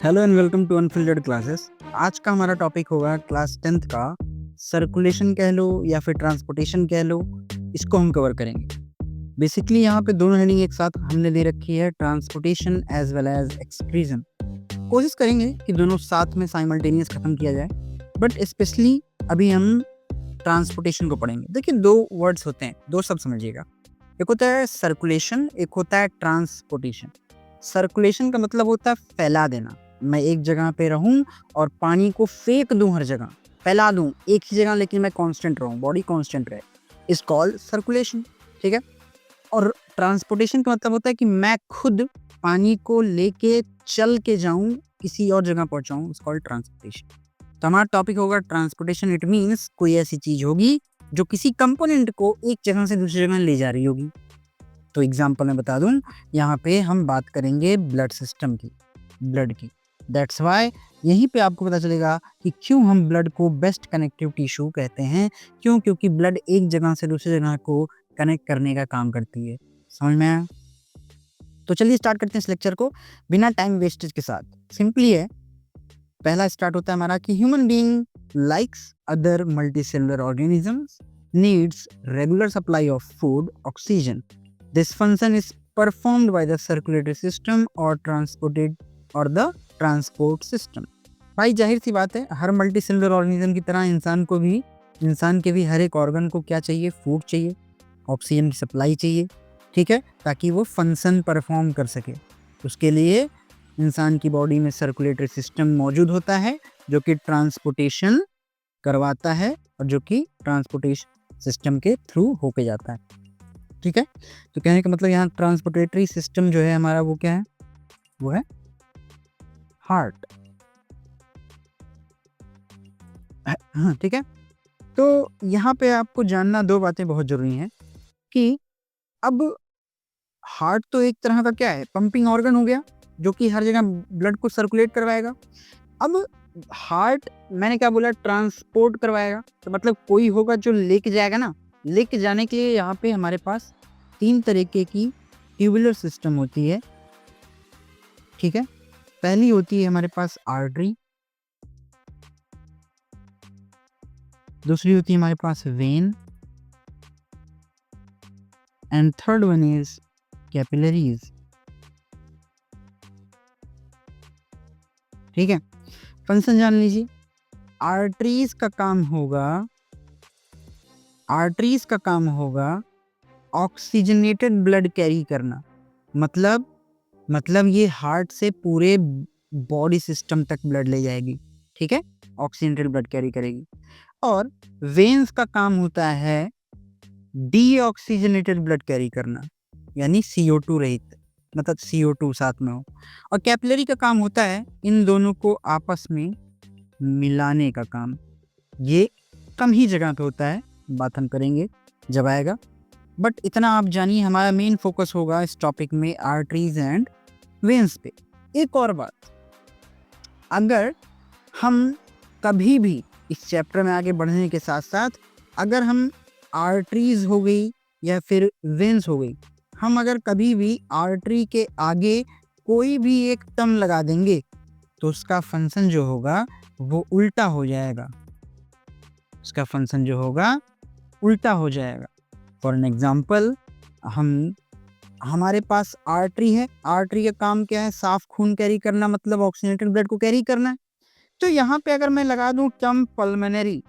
Hello and welcome to unfiltered classes. आज का हमारा टॉपिक होगा क्लास 10th का सर्कुलेशन कह लो या फिर ट्रांसपोर्टेशन कह लो, इसको हम कवर करेंगे। बेसिकली यहाँ पे दोनों हेडिंग एक साथ हमने दे रखी है, ट्रांसपोर्टेशन एज वेल एज एक्सक्रीजन। कोशिश करेंगे कि दोनों साथ में साइमल्टेनियस खत्म किया जाए, बट स्पेशली अभी हम ट्रांसपोर्टेशन को पढ़ेंगे। देखिए, दो वर्ड्स होते हैं, दो शब्द समझिएगा। एक होता है सर्कुलेशन, एक होता है ट्रांसपोर्टेशन। सर्कुलेशन का मतलब होता है फैला देना। मैं एक जगह पे रहूं और पानी को फेंक दूं, हर जगह फैला दूं एक ही जगह, लेकिन मैं कांस्टेंट रहूं, बॉडी कांस्टेंट रहे, इज कॉल्ड सर्कुलेशन। ठीक है। और ट्रांसपोर्टेशन का मतलब होता है कि मैं खुद पानी को लेके चल के जाऊं, किसी और जगह पहुंचाऊं, इज कॉल्ड ट्रांसपोर्टेशन। तो हमारा टॉपिक होगा ट्रांसपोर्टेशन। इट मीन्स कोई ऐसी चीज होगी जो किसी कंपोनेंट को एक जगह से दूसरी जगह ले जा रही होगी। तो एग्जांपल मैं बता दूं, यहाँ पे हम बात करेंगे ब्लड सिस्टम की, ब्लड की। दैट्स वाई यहीं पे आपको पता चलेगा कि क्यों हम ब्लड को बेस्ट कनेक्टिव टिश्यू कहते हैं। क्यों? क्योंकि ब्लड एक जगह से दूसरी जगह को कनेक्ट करने का काम करती है। समझ में आया? तो चलिए स्टार्ट करते हैं इस लेक्चर को बिना टाइम वेस्टेज के साथ। सिंपली है, पहला स्टार्ट होता है हमारा कि human being likes other multicellular organisms needs regular supply of food, oxygen. This function is performed by the circulatory system or the transport system. भाई जाहिर सी बात है, हर मल्टी सेलुलर ऑर्गेनिज्म की तरह इंसान के भी हर एक ऑर्गन को क्या चाहिए? फूड चाहिए, ऑक्सीजन की सप्लाई चाहिए। ठीक है, ताकि वो फंक्शन परफॉर्म कर सके। उसके लिए इंसान की बॉडी में सर्कुलेटरी सिस्टम मौजूद होता है, जो कि ट्रांसपोर्टेशन करवाता है और जो कि ट्रांसपोर्टेशन सिस्टम के थ्रू होके जाता है। ठीक है। तो कहने का मतलब यहाँ ट्रांसपोर्टेटरी सिस्टम जो है हमारा, वो क्या है? वो है हार्ट। हाँ, ठीक है। तो यहाँ पे आपको जानना दो बातें बहुत जरूरी हैं कि अब हार्ट तो एक तरह का क्या है? पंपिंग ऑर्गन हो गया, जो कि हर जगह ब्लड को सर्कुलेट करवाएगा। अब हार्ट, मैंने क्या बोला? ट्रांसपोर्ट करवाएगा। तो मतलब कोई होगा जो लेके जाएगा ना। लेके जाने के लिए यहाँ पे हमारे पास 3 तरीके की ट्यूबुलर सिस्टम होती है। ठीक है। पहली होती है हमारे पास आर्टरी, दूसरी होती है हमारे पास vein, and third one is capillaries. ठीक है। फंक्शन जान लीजिए। आर्टरीज का काम होगा ऑक्सीजनेटेड ब्लड कैरी करना। मतलब ये हार्ट से पूरे बॉडी सिस्टम तक ब्लड ले जाएगी। ठीक है, ऑक्सीजनेटेड ब्लड कैरी करेगी। और वेन्स का काम होता है डीऑक्सीजनेटेड ब्लड कैरी करना, यानी CO2 रहित, मतलब CO2 साथ में हो। और कैपिलरी का काम होता है इन दोनों को आपस में मिलाने का काम। ये कम ही जगह पे होता है, बात हम करेंगे जब आएगा। बट इतना आप जानिए, हमारा मेन फोकस होगा इस टॉपिक में आर्टरीज एंड वेन्स पे। एक और बात, अगर हम कभी भी इस चैप्टर में आगे बढ़ने के साथ साथ, अगर हम आर्टरीज हो गई या फिर वेन्स हो गई, हम अगर कभी भी आर्टरी के आगे कोई भी एक टर्म लगा देंगे तो उसका फंक्शन जो होगा वो उल्टा हो जाएगा। फॉर एन एग्जाम्पल, हमारे पास आर्टरी है। आर्टरी का काम क्या है? साफ खून कैरी करना, मतलब ऑक्सीजनेटेड ब्लड को कैरी करना है। तो यहाँ पे अगर मैं लगा दूं term pulmonary,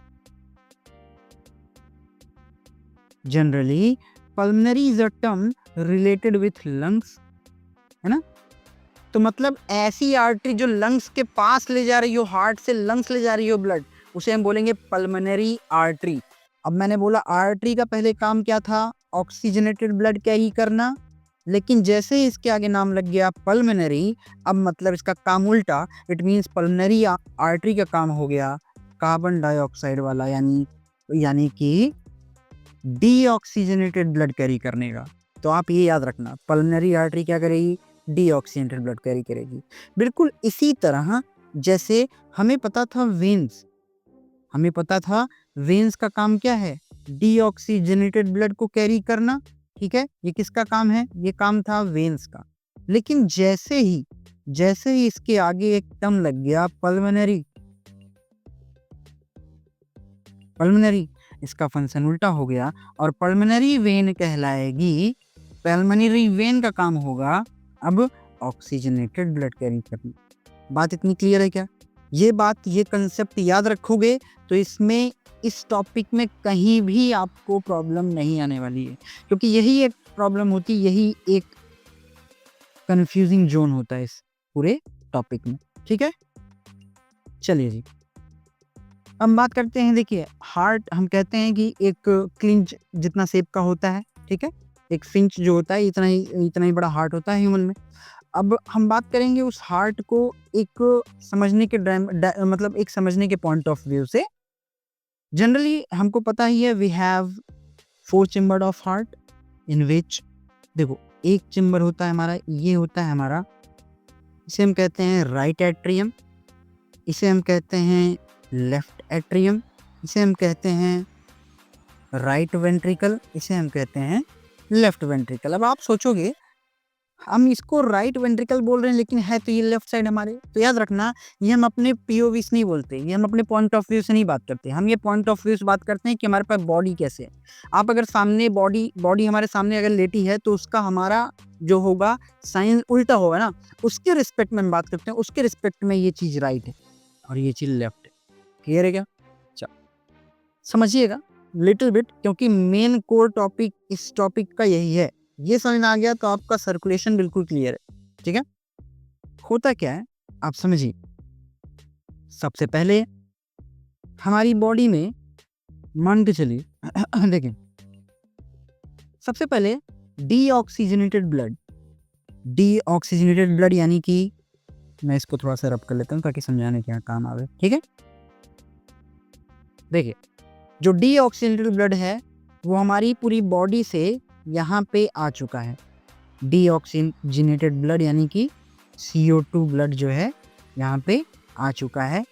generally pulmonary is a term related with lungs, है ना। तो मतलब ऐसी आर्टरी जो लंग्स के पास ले जा रही हो, हार्ट से लंग्स ले जा रही हो ब्लड, उसे हम बोलेंगे पल्मोनरी आर्टरी। अब मैंने बोला आर्टरी का पहले काम क्या था? ऑक्सीजनेटेड ब्लड कैरी करना, लेकिन जैसे ही इसके आगे नाम लग गया पल्मोनरी, अब मतलब इसका काम उल्टा। इट मीन्स पल्मोनरी आर्टरी का काम हो गया कार्बन डाइऑक्साइड वाला, यानी कि डीऑक्सीजनेटेड ब्लड कैरी करने का। तो आप ये याद रखना, पल्मोनरी आर्टरी क्या करेगी? डीऑक्सीजनेटेड ब्लड कैरी करेगी। बिल्कुल इसी तरह जैसे हमें पता था वेन्स का काम क्या है? डीऑक्सीजनेटेड ब्लड को कैरी करना। ठीक है, ये किसका काम है? ये काम था वेन्स का। लेकिन जैसे ही जैसे ही इसके आगे एक टर्म लग गया पल्मोनरी, पल्मोनरी इसका फंक्शन उल्टा हो गया और पल्मोनरी वेन कहलाएगी। पल्मोनरी वेन का काम होगा अब ऑक्सीजनेटेड ब्लड कैरी करना। बात इतनी क्लियर है क्या? ये बात, ये कंसेप्ट याद रखोगे तो इसमें, इस टॉपिक में कहीं भी आपको प्रॉब्लम नहीं आने वाली है, क्योंकि यही एक प्रॉब्लम होती, यही एक कंफ्यूजिंग जोन होता है इस पूरे टॉपिक में। ठीक है, चलिए जी, हम बात करते हैं। देखिए हार्ट, हम कहते हैं कि एक क्लिंच जितना शेप का होता है, ठीक है, एक फिंच जो होता है इतना ही बड़ा हार्ट होता है ह्यूमन में। अब हम बात करेंगे उस हार्ट को एक समझने के मतलब एक समझने के पॉइंट ऑफ व्यू से। जनरली हमको पता ही है we have 4 chamber of heart in which, देखो एक चेम्बर होता है हमारा, ये होता है हमारा, इसे हम कहते हैं राइट एट्रियम, इसे हम कहते हैं लेफ्ट एट्रियम, इसे हम कहते हैं राइट वेंट्रिकल, इसे हम कहते हैं लेफ्ट वेंट्रिकल। अब आप सोचोगे हम इसको राइट वेंट्रिकल बोल रहे हैं लेकिन है तो ये लेफ्ट साइड हमारे, तो याद रखना ये हम अपने पीओवी से नहीं बोलते, ये हम अपने पॉइंट ऑफ व्यू से नहीं बात करते, हम ये पॉइंट ऑफ व्यू से बात करते हैं कि हमारे पास बॉडी कैसे है। आप अगर सामने बॉडी हमारे सामने अगर लेटी है तो उसका हमारा जो होगा साइन उल्टा होगा ना, उसके रिस्पेक्ट में हम बात करते हैं, उसके रिस्पेक्ट में ये चीज राइट है और ये चीज लेफ्ट है। क्लियर है क्या? चलो समझिएगा लिटिल बिट, क्योंकि मेन कोर टॉपिक इस टॉपिक का यही है। ये समझ में आ गया तो आपका सर्कुलेशन बिल्कुल क्लियर है। ठीक है, होता क्या है आप समझिए। सबसे पहले हमारी बॉडी में मान के चलिए देखिए, सबसे पहले डीऑक्सीजनेटेड ब्लड यानी कि, मैं इसको थोड़ा सा रब कर लेता हूँ ताकि समझाने के काम आवे। ठीक है, देखिए जो डीऑक्सीजनेटेड ब्लड है वो हमारी पूरी बॉडी से यहाँ पे आ चुका है। डीऑक्सीजनेटेड ब्लड यानी कि CO2 ब्लड जो है यहाँ पे आ चुका है।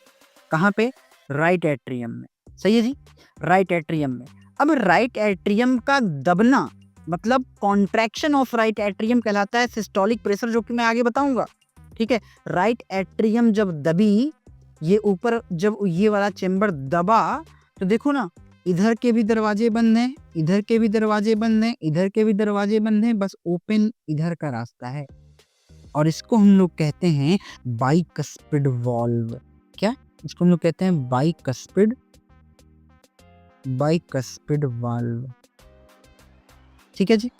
कहाँ पे? राइट एट्रियम में। सही है जी, राइट एट्रियम में। अब राइट एट्रियम का दबना मतलब कॉन्ट्रैक्शन ऑफ राइट एट्रियम कहलाता है सिस्टोलिक प्रेशर, जो कि मैं आगे बताऊंगा। ठीक है, राइट एट्रियम जब दबी, ये ऊपर जब ये वाला चेम्बर दबा तो देखो ना, इधर के भी दरवाजे बंद हैं, इधर के भी दरवाजे बंद हैं, इधर के भी दरवाजे बंद हैं, बस ओपन इधर का रास्ता है और इसको हम लोग कहते हैं बाइकस्पिड वॉल्व। क्या? इसको हम लोग कहते हैं बाइकस्पिड वाल्व। ठीक है जी।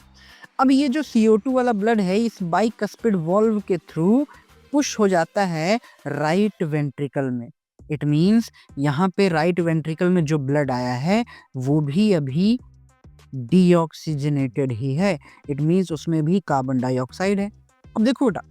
अब ये जो CO2 वाला ब्लड है इस बाइकस्पिड वॉल्व के थ्रू पुश हो जाता है राइट वेंट्रिकल में। इट मीन्स यहाँ पे राइट वेंट्रिकल में जो ब्लड आया है वो भी अभी डीऑक्सीजनेटेड ही है। इट मीन्स उसमें भी कार्बन डाइऑक्साइड है। अब देखो बेटा,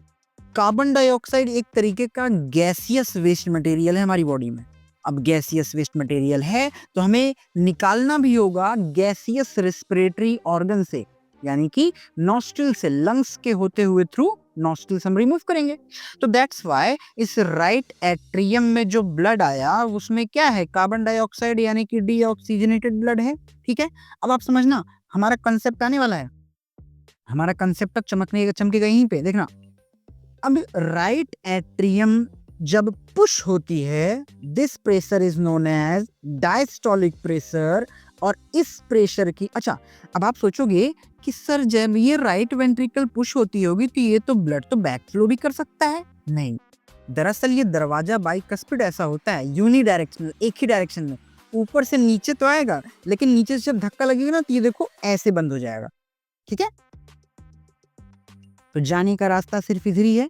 कार्बन डाइऑक्साइड एक तरीके का गैसियस वेस्ट मटेरियल है हमारी बॉडी में। अब गैसियस वेस्ट मटेरियल है तो हमें निकालना भी होगा गैसियस रेस्पिरेटरी ऑर्गन से, यानी कि नॉस्ट्रिल से, लंग्स के होते हुए थ्रू नॉस्ट्रिल से हम रिमूव करेंगे। तो दैट्स व्हाई इस राइट एट्रियम में जो ब्लड आया उसमें क्या है? कार्बन डाइऑक्साइड यानी कि डीऑक्सीजनेटेड ब्लड है। ठीक है, अब आप समझना हमारा कंसेप्ट आने वाला है, हमारा कंसेप्ट तक चमकेगा यहीं पे देखना। अब राइट एट्रियम जब पुश होती है, this pressure is known as diastolic pressure, और इस प्रेशर की, अच्छा अब आप सोचोगे कि सर जब ये राइट वेंट्रिकल पुश होती होगी तो ये तो ब्लड तो बैक फ्लो भी कर सकता है। नहीं, दरअसल ये दरवाजा बाइकस्पिड ऐसा होता है, यूनिडायरेक्शनल, एक ही डायरेक्शन में, ऊपर से नीचे तो आएगा लेकिन नीचे से जब धक्का लगेगा ना तो ये देखो ऐसे बंद हो जाएगा। ठीक है, तो जाने का रास्ता सिर्फ इधर ही है।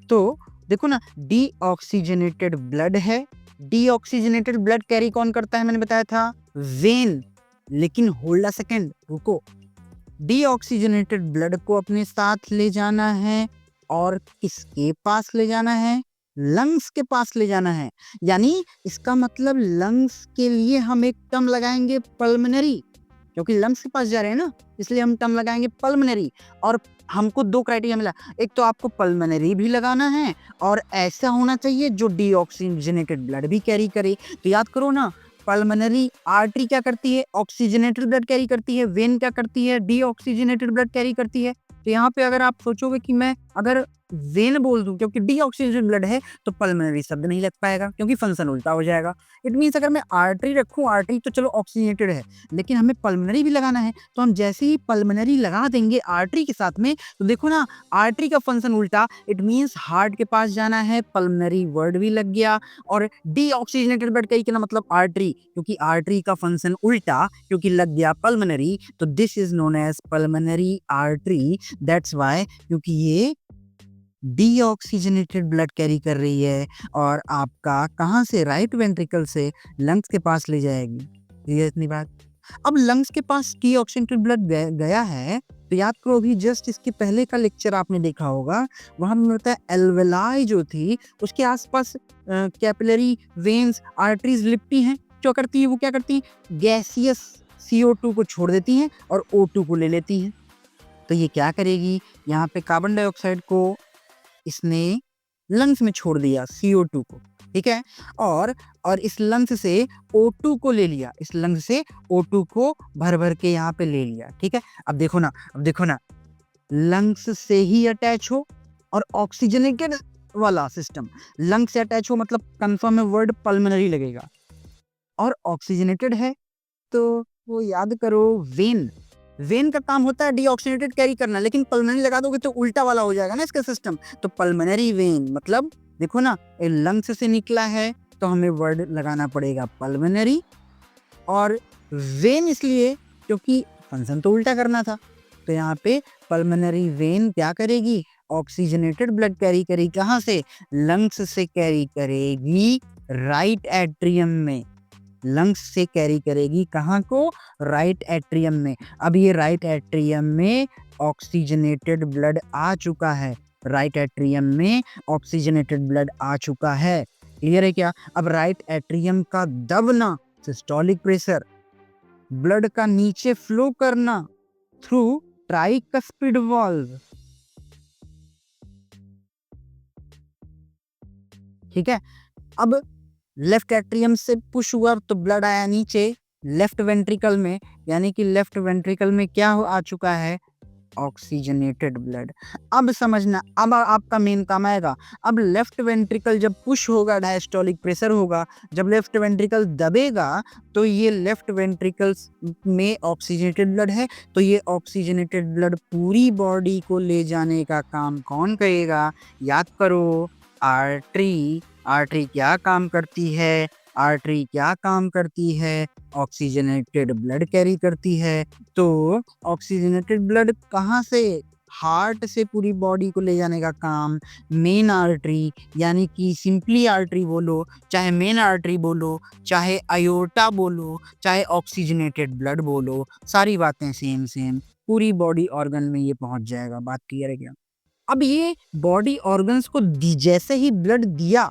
तो देखो ना, डीऑक्सीजनेटेड ब्लड है। डीऑक्सीजनेटेड ब्लड कैरी कौन करता है? मैंने बताया था वेन। लेकिन होल्ड अ सेकेंड, रुको, डीऑक्सीजनेटेड ब्लड को अपने साथ ले जाना है और किसके पास ले जाना है? लंग्स के पास ले जाना है। यानी इसका मतलब लंग्स के लिए हम एक टर्म लगाएंगे पल्मोनरी, क्योंकि लंग्स के पास जा रहे हैं ना, इसलिए हम टर्म लगाएंगे पल्मोनरी। और हमको 2 क्राइटेरिया मिला, एक तो आपको पल्मोनरी भी लगाना है और ऐसा होना चाहिए जो डीऑक्सीजनेटेड ब्लड भी कैरी करे। तो याद करो ना, पल्मोनरी आर्टरी क्या करती है? ऑक्सीजनेटेड ब्लड कैरी करती है। वेन क्या करती है? डीऑक्सीजनेटेड ब्लड कैरी करती है। तो यहाँ पे अगर आप सोचोगे कि मैं अगर वेन बोल दूं क्योंकि डीऑक्सीजनेटेड ब्लड है तो पल्मोनरी शब्द नहीं लग पाएगा क्योंकि फंक्शन उल्टा हो जाएगा। इट मीन्स अगर मैं आर्टरी रखूं, आर्टरी तो चलो ऑक्सीजनेटेड है लेकिन हमें पल्मोनरी भी लगाना है, तो हम जैसे ही पल्मोनरी लगा देंगे आर्टरी के साथ में तो देखो ना आर्टरी का फंक्शन उल्टा, इट मीन्स हार्ट के पास जाना है, पल्मोनरी वर्ड भी लग गया और डीऑक्सीजनेटेड ब्लड का ही क्या मतलब आर्टरी, क्योंकि आर्टरी का फंक्शन उल्टा क्योंकि लग गया पल्मोनरी, तो this is known as pulmonary artery. That's why क्योंकि ये डीऑक्सीजनेटेड ब्लड कैरी कर रही है और आपका कहाँ से, राइट वेंट्रिकल से लंग्स के पास ले जाएगी। ये इतनी बात। अब लंग्स के पास डीऑक्सीजनेटेड ब्लड गया है तो याद करो अभी जस्ट इसके पहले का लेक्चर आपने देखा होगा, वहां में बताया एल्वेलाई जो थी उसके आसपास कैपिलरी वेन्स आर्टरीज लिपटी हैं, जो करती है वो क्या करती है, गैसियस CO2 को छोड़ देती हैं और O2 को ले लेती हैं। तो ये क्या करेगी, यहाँ पे कार्बन डाइऑक्साइड को इसने लंग्स में छोड़ दिया CO2 को, ठीक है, और इस लंग्स से O2 को ले लिया, इस लंग्स से O2 को भर भर के यहाँ पे ले लिया, ठीक है। अब देखो ना लंग्स से ही अटैच हो और ऑक्सीजनेटेड वाला सिस्टम लंग्स से अटैच हो मतलब कंफर्म है वर्ड पल्मोनरी लगेगा, और ऑक्सीजनेटेड है तो वो याद करो वेन का काम होता है डीऑक्सीजनेटेड कैरी करना, लेकिन पल्मोनरी लगा दोगे तो उल्टा वाला हो जाएगा ना इसका सिस्टम। तो पल्मोनरी वेन मतलब देखो ना लंग्स से निकला है तो हमें वर्ड लगाना पड़ेगा पल्मोनरी, और वेन इसलिए क्योंकि फंक्शन तो उल्टा करना था, तो यहाँ पे पल्मोनरी वेन क्या करेगी, ऑक्सीजनेटेड ब्लड कैरी करेगी, कहाँ से, लंग्स से कैरी करेगी राइट एट्रियम में, लंग्स से कैरी करेगी कहाँ को, राइट एट्रियम में। अब ये राइट एट्रियम में ऑक्सीजनेटेड ब्लड आ चुका है, राइट एट्रियम में ऑक्सीजनेटेड ब्लड आ चुका है, क्लियर है क्या। अब राइट एट्रियम का दबना, सिस्टोलिक प्रेशर, ब्लड का नीचे फ्लो करना थ्रू ट्राइकस्पिड वाल्व, ठीक है। अब लेफ्ट एट्रियम से पुश हुआ तो ब्लड आया नीचे लेफ्ट वेंट्रिकल में, यानी कि लेफ्ट वेंट्रिकल में क्या आ चुका है, ऑक्सीजनेटेड ब्लड। अब समझना, अब आपका मेन काम आएगा। अब लेफ्ट वेंट्रिकल जब पुश होगा, डायस्टोलिक प्रेशर होगा, जब लेफ्ट वेंट्रिकल दबेगा तो ये लेफ्ट वेंट्रिकल में ऑक्सीजनेटेड ब्लड है, तो ये ऑक्सीजनेटेड ब्लड पूरी बॉडी को ले जाने का काम कौन करेगा, याद करो आर्टरी। आर्टरी क्या काम करती है, आर्टरी क्या काम करती है, ऑक्सीजनेटेड ब्लड कैरी करती है। तो ऑक्सीजनेटेड ब्लड कहाँ से, हार्ट से पूरी बॉडी को ले जाने का काम मेन आर्टरी, यानी कि सिंपली आर्टरी बोलो, चाहे मेन आर्टरी बोलो, चाहे अयोर्टा बोलो, चाहे ऑक्सीजनेटेड ब्लड बोलो, सारी बातें सेम पूरी बॉडी ऑर्गन में ये पहुंच जाएगा। बात क्लियर है क्या। अब ये बॉडी ऑर्गन्स को जैसे ही ब्लड दिया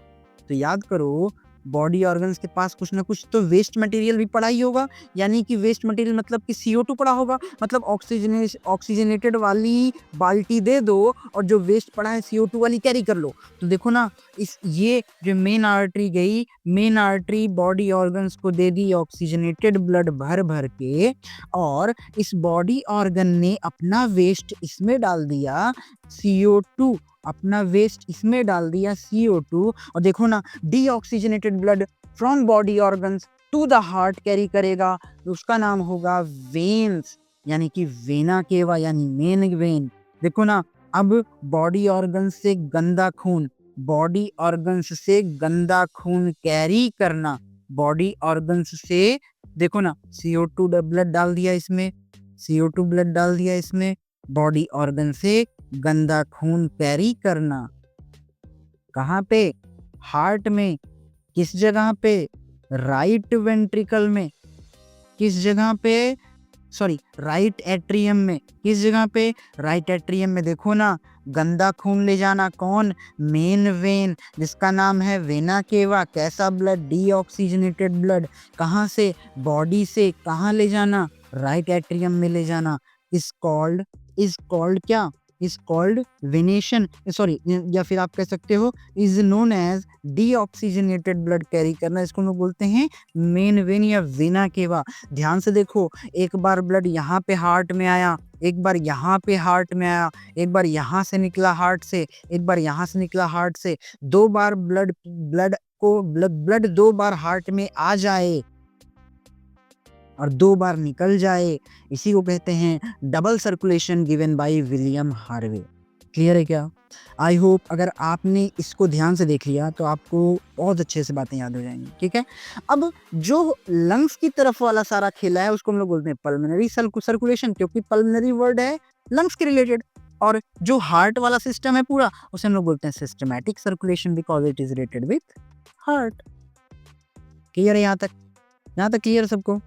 तो याद करो बॉडी ऑर्गन्स के पास कुछ ना कुछ तो वेस्ट मटेरियल भी पड़ा ही होगा, यानी कि वेस्ट मटेरियल मतलब कि CO2 पड़ा होगा, मतलब ऑक्सीजनेटेड वाली बाल्टी दे दो और जो वेस्ट पड़ा है CO2 वाली कैरी कर लो। तो देखो ना इस ये जो मेन आर्टरी गई, मेन आर्टरी बॉडी ऑर्गन्स को दे दी ऑक्सीजनेटेड ब्लड भर भर के, और इस बॉडी ऑर्गन ने अपना वेस्ट इसमें डाल दिया CO2, अपना वेस्ट इसमें डाल दिया CO2, और देखो ना deoxygenated blood from body organs to the heart carry करेगा, उसका नाम होगा वेन्स, यानी कि वेना केवा यानी मेन वेन। देखो ना अब बॉडी ऑर्गन्स से गंदा खून, बॉडी ऑर्गन्स से गंदा खून कैरी करना, बॉडी ऑर्गन्स से देखो ना CO2 ब्लड डाल दिया इसमें, CO2 ब्लड डाल दिया इसमें, बॉडी ऑर्गन से गंदा खून कैरी करना कहाँ पे, हार्ट में, किस जगह पे, राइट वेंट्रिकल में, किस जगह पे, सॉरी राइट एट्रियम में, किस जगह पे, राइट एट्रियम में। देखो ना गंदा खून ले जाना कौन, मेन वेन जिसका नाम है वेना केवा। कैसा ब्लड, डीऑक्सीजनेटेड ब्लड, कहाँ से, बॉडी से, कहाँ ले जाना, राइट एट्रियम में ले जाना। इज कॉल्ड क्या, इज कॉल्ड वेनेशन, सॉरी, या फिर आप कह सकते हो is known as deoxygenated blood carry करना, इसको हम लोग बोलते हैं मेन वेन या वेना केवा। ध्यान से देखो, एक बार ब्लड यहाँ पे हार्ट में आया, एक बार यहाँ पे हार्ट में आया, एक बार यहाँ से निकला हार्ट से, एक बार यहाँ से निकला हार्ट से, 2 बार ब्लड 2 बार हार्ट में आ जाए और 2 बार निकल जाए, इसी को कहते हैं double circulation given by William Harvey. Clear है क्या? आई होप अगर आपने इसको ध्यान से देख लिया तो आपको बहुत अच्छे से बातें याद हो जाएंगी। ठीक है, अब जो लंग्स की तरफ वाला सारा खेला है उसको हम लोग बोलते हैं पल्मोनरी सर्कुलेशन, क्योंकि पल्मोनरी वर्ड है लंग्स के रिलेटेड, और जो हार्ट वाला सिस्टम है पूरा उसे हम लोग बोलते हैं systematic circulation because it is related with heart. Clear है यहाँ तक? यहाँ तक क्लियर सबको?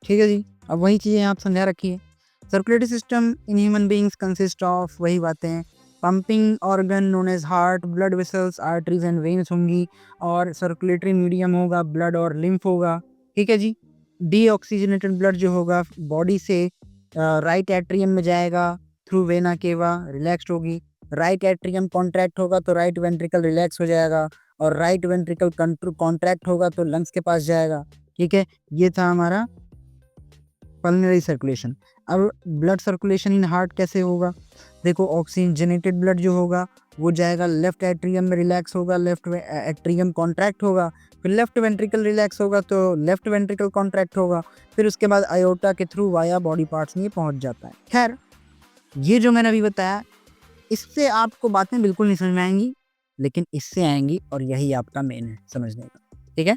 ठीक है जी, अब वही चीज़ें आप समझा रखी है। Circulatory system in human beings consist of, वही बातें हैं, pumping organ known as heart, blood vessels, arteries and veins होंगी, और सर्कुलेटरी मीडियम होगा ब्लड और लिम्फ होगा। ठीक है जी, डीऑक्सीजनेटेड ब्लड जो होगा बॉडी से राइट एट्रियम में जाएगा थ्रू वेना केवा, रिलैक्स्ड होगी, राइट एट्रियम कॉन्ट्रैक्ट होगा तो राइट वेंट्रिकल रिलैक्स हो जाएगा, और राइट वेंट्रिकल कॉन्ट्रैक्ट होगा तो लंग्स के पास जाएगा। ठीक है, ये था हमारा पल्मोनरी सर्कुलेशन। अब ब्लड सर्कुलेशन इन हार्ट कैसे होगा? देखो, ऑक्सीजनेटेड ब्लड जो होगा वो जाएगा लेफ्ट एट्रियम में, रिलैक्स होगा, लेफ्ट एट्रियम कॉन्ट्रैक्ट होगा, फिर लेफ्ट वेंट्रिकल रिलैक्स होगा तो लेफ्ट वेंट्रिकल कॉन्ट्रैक्ट होगा, फिर उसके बाद आयोटा के थ्रू वाया बॉडी पार्ट्स में पहुंच जाता है। खैर, ये जो मैंने अभी बताया इससे आपको बातें बिल्कुल नहीं समझ में आएंगी, लेकिन इससे आएंगी, और यही आपका मेन है समझने का। ठीक है,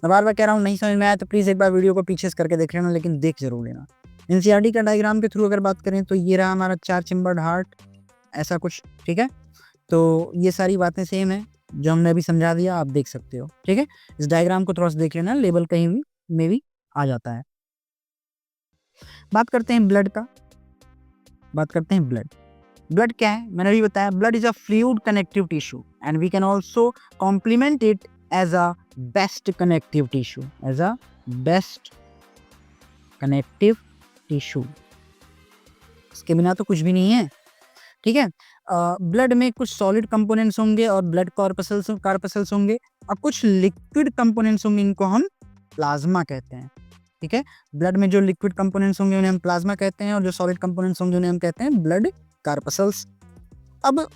मैं बार बार कह रहा हूँ, नहीं समझ में आया तो प्लीज़ एक बार वीडियो को पीछे से करके देख लेना, लेकिन देख जरूर लेना। एनसीईआरटी का डायग्राम के थ्रू अगर बात करें तो ये रहा हमारा 4 चेम्बर्ड हार्ट, ऐसा कुछ। ठीक है, तो ये सारी बातें सेम है जो हमने अभी समझा दिया, आप देख सकते हो। ठीक है, इस डायग्राम को थोड़ा सा देख लेना, लेबल कहीं भी में भी आ जाता है। बात करते हैं ब्लड का, बात करते हैं ब्लड। ब्लड क्या है? मैंने अभी बताया, blood is a fluid connective tissue and we can also complement it as a best connective tissue, as a best connective tissue. इसके बिना तो कुछ भी नहीं है। ठीक है, ब्लड में कुछ सॉलिड कंपोनेंट्स होंगे और ब्लड कॉर्पसल्स होंगे, और कुछ लिक्विड कंपोनेंट्स होंगे, इनको हम प्लाज्मा कहते हैं। ठीक है, ब्लड में जो लिक्विड कंपोनेंट्स होंगे उन्हें हम प्लाज्मा कहते हैं, और जो सॉलिड कंपोनेंट्स होंगे उन्हें हम कहते हैं ब्लड कार्पसल्स। अब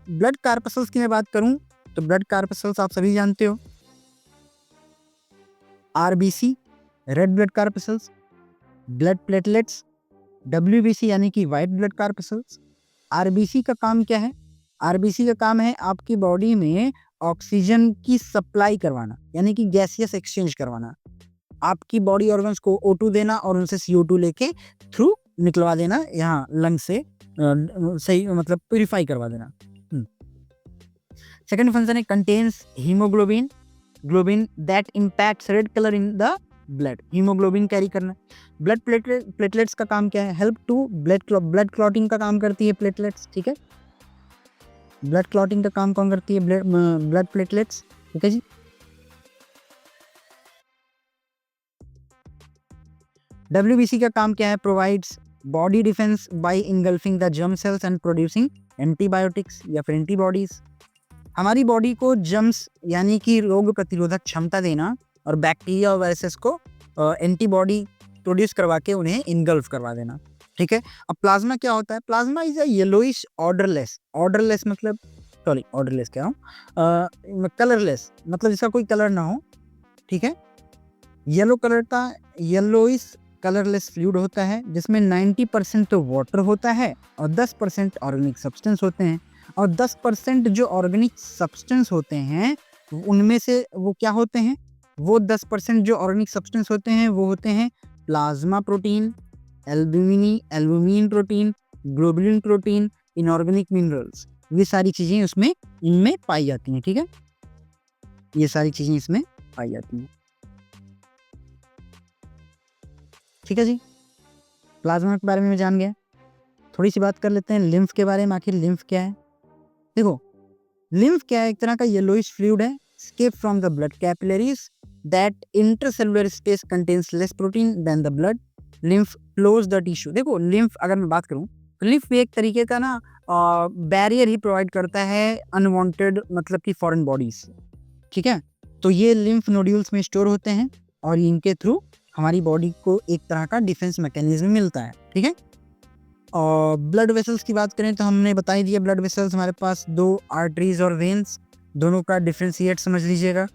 ब्लड कार्पसल्स की मैं बात करूं तो ब्लड कार्पसल्स आप सभी जानते हो, RBC red blood corpuscles, blood platelets WBC यानी कि वाइट ब्लड कार्पसल्स। आरबीसी का काम क्या है? आरबीसी का काम है आपकी बॉडी में ऑक्सीजन की सप्लाई करवाना, यानी कि गैसियस एक्सचेंज करवाना, आपकी बॉडी ऑर्गन्स को O2 देना और उनसे CO2 लेके थ्रू निकलवा देना यहाँ लंग से, सही मतलब प्यूरिफाई करवा देना। सेकंड फंक्शन है contains haemoglobin, globin that impacts red colour in the blood, haemoglobin carry करना। ब्लड प्लेटलेट्स का काम क्या है? हेल्प टू ब्लड क्लॉटिंग का काम करती है प्लेटलेट्स। ठीक है, ब्लड क्लॉटिंग का काम कौन करती है? Blood platelets. ठीक है जी, WBC का काम क्या है? Provides body defence bye engulfing the germ cells and producing antibiotics या फिर एंटीबॉडीज। हमारी बॉडी को जर्म्स यानी कि रोग प्रतिरोधक क्षमता देना और बैक्टीरिया और वायरसेस को एंटीबॉडी प्रोड्यूस करवा के उन्हें इनगल्फ करवा देना। ठीक है, अब प्लाज्मा क्या होता है? Plasma is a yellowish odourless मतलब सॉरी ऑर्डरलेस क्या हूँ, कलरलेस मतलब जिसका कोई कलर ना हो। ठीक है, येलो कलर का येलोइश कलरलेस फ्लूइड होता है जिसमें 90% तो वाटर होता है और 10% ऑर्गेनिक सब्सटेंस होते हैं, और 10% जो ऑर्गेनिक सब्सटेंस होते हैं उनमें से वो क्या होते हैं? वो 10% जो ऑर्गेनिक सब्सटेंस होते हैं वो होते हैं plasma protein, albumin protein, globulin protein, inorganic minerals. ये सारी चीजें उसमें इनमें पाई जाती हैं। ठीक है, ये सारी चीजें इसमें पाई जाती हैं। ठीक है जी, प्लाज्मा के बारे में जान गया। थोड़ी सी बात कर लेते हैं लिम्फ के बारे में। आखिर लिम्फ क्या है? देखो, लिम्फ क्या है? एक तरह का येलोइश फ्लूइड है, escape from the blood capillaries that intercellular space contains less protein than the blood. Lymph flows the tissue. देखो, लिम्फ अगर मैं बात करूं लीफ भी एक तरीके का ना बैरियर ही प्रोवाइड करता है अनवांटेड मतलब कि फॉरेन बॉडीज से, ठीक है। तो ये लिम्फ नोड्यूल्स में स्टोर होते हैं और इनके थ्रू हमारी बॉडी को एक तरह का डिफेंस मैकेनिज्म मिलता है, ठीक है। और ब्लड वेसल्स की बात करें तो हमने बता ही दिया, ब्लड वेसल्स हमारे पास दो आर्टरीज और वेन्स, दोनों का डिफ्रेंशिएट समझ लीजिएगा।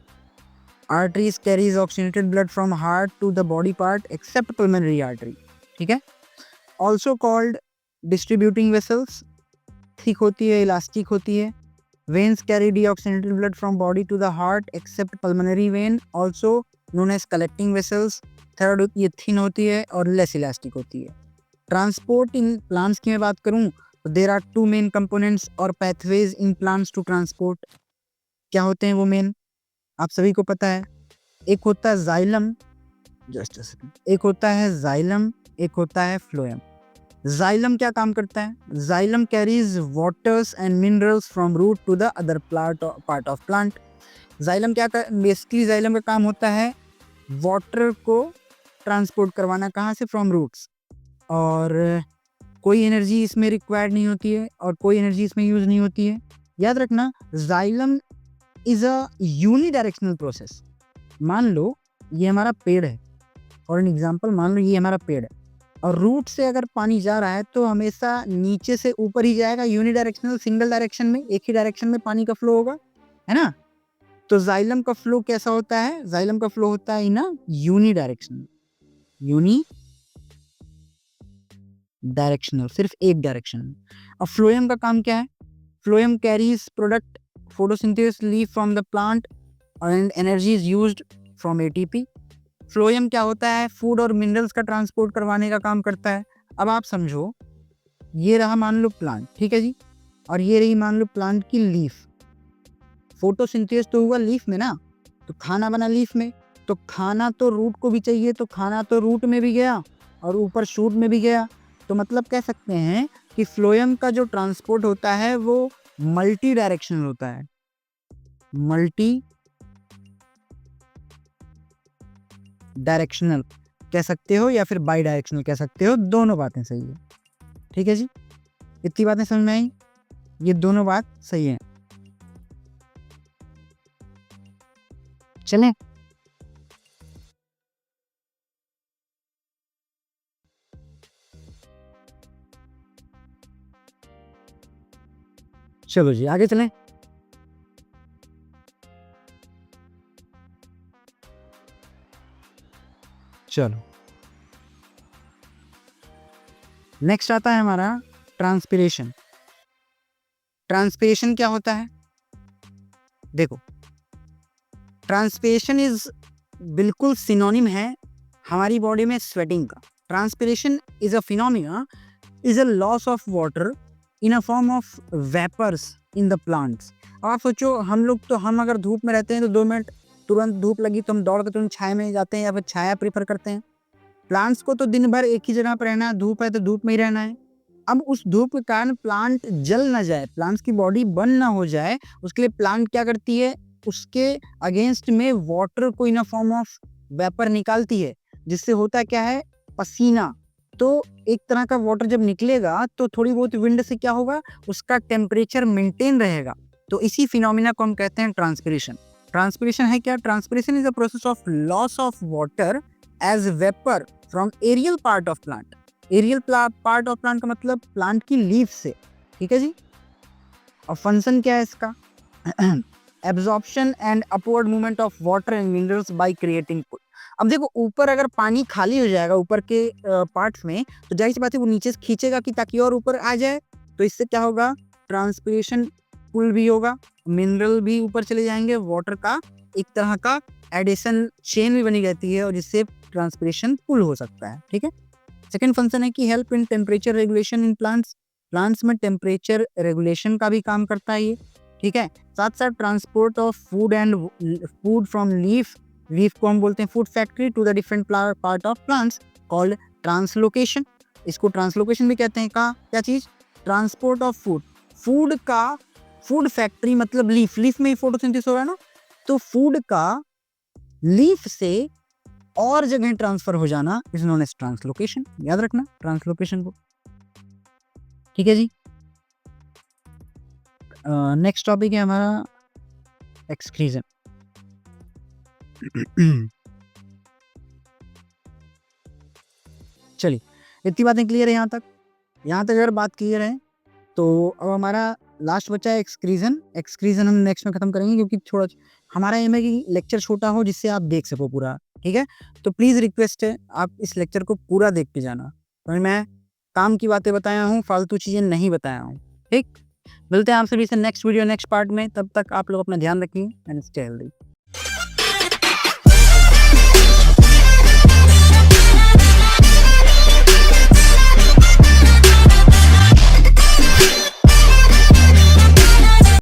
Arteries carries oxygenated blood from heart to the body part except pulmonary artery, ठीक है। Also called distributing vessels, thick होती है, इलास्टिक होती है। Veins carry deoxygenated blood from body to the heart except pulmonary vein, also known as collecting vessels. Third, ये thin होती है और लेस इलास्टिक होती है। ट्रांसपोर्ट इन प्लांट्स की मैं बात करूं तो there are two main components और pathways in plants to transport. क्या होते हैं वो मेन, आप सभी को पता है। एक होता है जाइलम, जस्ट एक होता है जाइलम, एक होता है फ्लोएम। जाइलम क्या काम करता है, xylem carries waters and minerals from root to the other part of plant. Xylem क्या बेसिकली जाइलम का काम होता है वाटर को ट्रांसपोर्ट करवाना, कहाँ से, फ्रॉम रूट्स। और कोई एनर्जी इसमें रिक्वायर्ड नहीं होती है और कोई एनर्जी इसमें यूज नहीं होती है। याद रखना, xylem is a unidirectional process. मान लो ये हमारा पेड़ है, और एन एग्जांपल मान लो ये हमारा पेड़ है और रूट से अगर पानी जा रहा है तो हमेशा नीचे से ऊपर ही जाएगा, यूनिडायरेक्शनल, सिंगल डायरेक्शन में, एक ही डायरेक्शन में पानी का फ्लो होगा, है ना। तो जाइलम का फ्लो कैसा होता है, जाइलम का फ्लो होता है इन अ यूनिडायरेक्शनल, यूनी डायरेक्शनल, सिर्फ एक डायरेक्शन में। अब फ्लोएम का काम क्या है, phloem carries product photosynthesis leaf from the plant and energy is used from ATP. Phloem क्या होता है, फूड और मिनरल्स का ट्रांसपोर्ट करवाने का काम करता है। अब आप समझो, ये रहा मान लो प्लांट, ठीक है जी, और ये रही मान लो प्लांट की लीफ। फोटोसिंथेसिस तो हुआ लीफ में ना, तो खाना बना लीफ में, तो खाना तो रूट को भी चाहिए, तो खाना तो रूट में भी गया और ऊपर शूट में भी गया। तो मतलब कह सकते हैं कि फ्लोएम का जो ट्रांसपोर्ट होता है वो मल्टी डायरेक्शनल होता है, मल्टी डायरेक्शनल कह सकते हो या फिर बाई डायरेक्शनल कह सकते हो, दोनों बातें सही है, ठीक है जी। इतनी बातें समझ में आई, ये दोनों बात सही है। चलें, चलो जी आगे चलें। चलो, नेक्स्ट आता है हमारा ट्रांसपिरेशन। ट्रांसपिरेशन क्या होता है, देखो, ट्रांसपिरेशन इज बिल्कुल सिनोनिम है हमारी बॉडी में स्वेटिंग का। Transpiration is a phenomena, is a loss of water in a form of vapours in the plants. आप सोचो, हम लोग तो, हम अगर धूप में रहते हैं तो 2 मिनट तुरंत धूप लगी तो हम दौड़ के तुरंत छाया में जाते हैं या फिर छाया प्रीफर करते हैं। प्लांट्स को तो दिन भर एक ही जगह पर रहना है, धूप है तो धूप में ही रहना है। अब उस धूप के कारण प्लांट जल ना जाए, प्लांट्स की बॉडी बर्न ना हो जाए, उसके लिए प्लांट क्या करती है, उसके अगेंस्ट में वाटर को इन अ फॉर्म ऑफ वेपर निकालती है, जिससे होता क्या है, पसीना। तो एक तरह का वाटर जब निकलेगा तो थोड़ी बहुत विंड से क्या होगा, उसका टेम्परेचर मेंटेन रहेगा। तो इसी फिनोमिना को हम कहते हैं ट्रांसपिरेशन। ट्रांसपिरेशन है क्या, transpiration is a process of loss of water as vapour from aerial part of plant. Aerial part of plant का मतलब प्लांट की लीफ से, ठीक है जी। और फंक्शन क्या है इसका, absorption and upward movement of water and minerals by creating pull. अब देखो, ऊपर अगर पानी खाली हो जाएगा ऊपर के पार्ट्स में, तो जाहिर सी बात है वो नीचे से खींचेगा कि ताकि और ऊपर आ जाए। तो इससे क्या होगा, ट्रांसपिरेशन पुल भी होगा, मिनरल भी ऊपर चले जाएंगे, वाटर का एक तरह का एडिशन चेन भी बनी रहती है और जिससे ट्रांसपिरेशन पुल हो सकता है, ठीक है। सेकेंड फंक्शन है कि help in temperature regulation in plants. Plants में टेम्परेचर रेगुलेशन का भी काम करता है ये, ठीक है। साथ साथ transport of food and food from leaf, leaf को हम बोलते हैं food factory, to the different part of plants called translocation. इसको ट्रांसलोकेशन भी कहते हैं। का क्या चीज, ट्रांसपोर्ट ऑफ फूड, फूड का, फूड फैक्ट्री मतलब लीफ, लीफ में ही फोटोसिंथेसिस हो रहा है ना, तो फूड का लीफ से और जगह ट्रांसफर हो जाना इज नोन एज ट्रांसलोकेशन। याद रखना ट्रांसलोकेशन को। ठीक है जी। नेक्स्ट टॉपिक है हमारा एक्सक्रीजन। चलिए, इतनी बातें क्लियर है यहाँ तक। यहाँ तक अगर बात क्लियर है तो अब हमारा लास्ट बचा है एक्सक्रीजन। एक्सक्रीजन हम नेक्स्ट में खत्म करेंगे, क्योंकि थोड़ा हमारा एम है कि लेक्चर छोटा हो जिससे आप देख सको पूरा। ठीक है, तो प्लीज़ रिक्वेस्ट है आप इस लेक्चर को पूरा देख के जाना, और मैं काम की बातें बताया हूँ, फालतू चीज़ें नहीं बताया हूँ। ठीक, मिलते हैं आप सभी से नेक्स्ट वीडियो नेक्स्ट पार्ट में। तब तक आप लोग अपना ध्यान रखिए एंड स्टे हेल्दी।